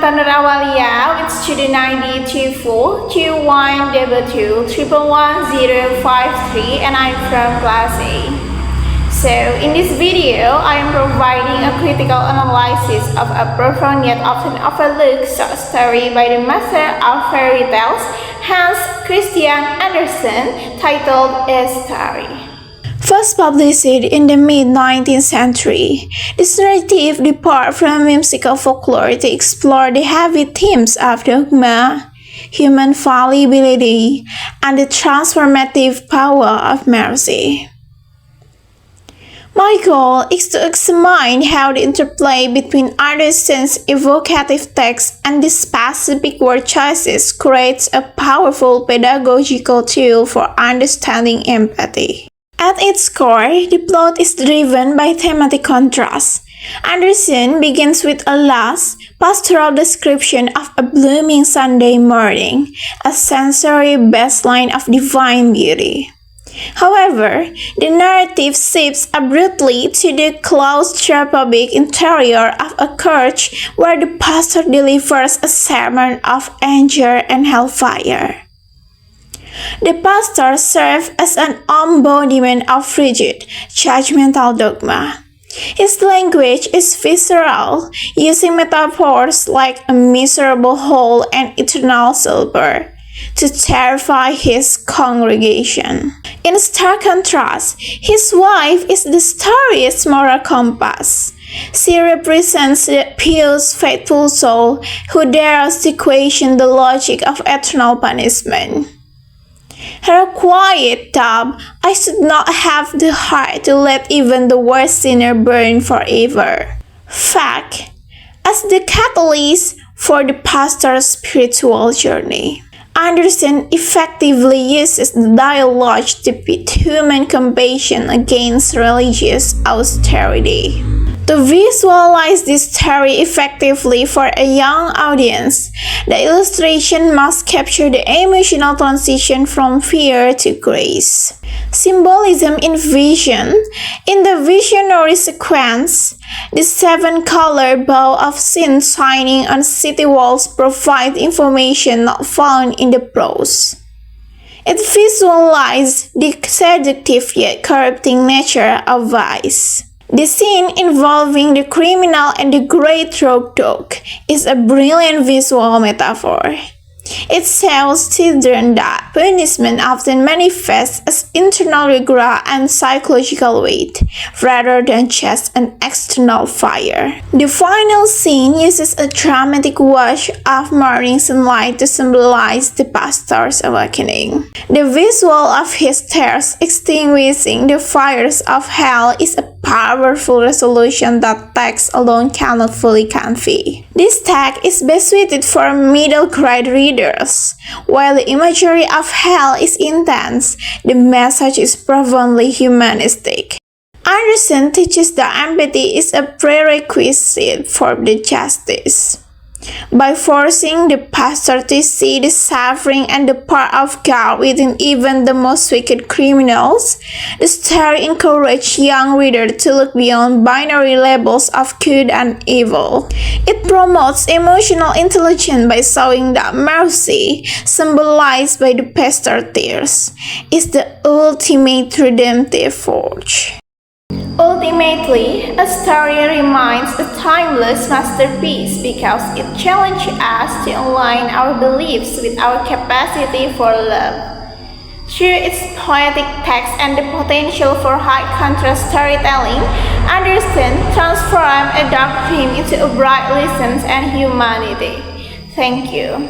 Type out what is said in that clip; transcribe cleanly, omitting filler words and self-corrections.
Samantha Nurawalia with student ID 242122111053 and I'm from class A. So in this video, I am providing a critical analysis of a profound yet often overlooked short story by the master of fairy tales, Hans Christian Andersen, titled A Story. First published in the mid-19th century, this narrative departs from whimsical folklore to explore the heavy themes of dogma, human fallibility, and the transformative power of mercy. My goal is to examine how the interplay between Andersen's evocative text and the specific word choices creates a powerful pedagogical tool for understanding empathy. At its core, the plot is driven by thematic contrast. Andersen begins with a lush, pastoral description of a blooming Sunday morning, a sensory baseline of divine beauty. However, the narrative shifts abruptly to the claustrophobic interior of a church where the pastor delivers a sermon of anger and hellfire. The pastor serves as an embodiment of rigid, judgmental dogma. His language is visceral, using metaphors like a miserable hole and eternal silver to terrify his congregation. In stark contrast, his wife is the story's moral compass. She represents the pious, faithful soul who dares to question the logic of eternal punishment. Her quiet tub, I should not have the heart to let even the worst sinner burn forever. Fact, as the catalyst for the pastor's spiritual journey. Andersen effectively uses the dialogue to pit human compassion against religious austerity. To visualize this story effectively for a young audience, the illustration must capture the emotional transition from fear to grace. Symbolism in vision. In the visionary sequence, the 7-color bow of scenes shining on city walls provides information not found in the prose. It visualizes the seductive yet corrupting nature of vice. The scene involving the criminal and the great rogue dog is a brilliant visual metaphor. It shows children that punishment often manifests as internal regret and psychological weight, rather than just an external fire. The final scene uses a dramatic wash of morning sunlight to symbolize the pastor's awakening. The visual of his tears extinguishing the fires of hell is a powerful resolution that text alone cannot fully convey. This text is best suited for middle grade readers. While the imagery of hell is intense, the message is profoundly humanistic. Andersen teaches that empathy is a prerequisite for the justice. By forcing the pastor to see the suffering and the power of God within even the most wicked criminals, the story encourages young readers to look beyond binary labels of good and evil. It promotes emotional intelligence by showing that mercy, symbolized by the pastor's tears, is the ultimate redemptive force. Ultimately, a story remains a timeless masterpiece because it challenges us to align our beliefs with our capacity for love. Through its poetic text and the potential for high-contrast storytelling, Andersen transformed a dark theme into a bright lesson and humanity. Thank you.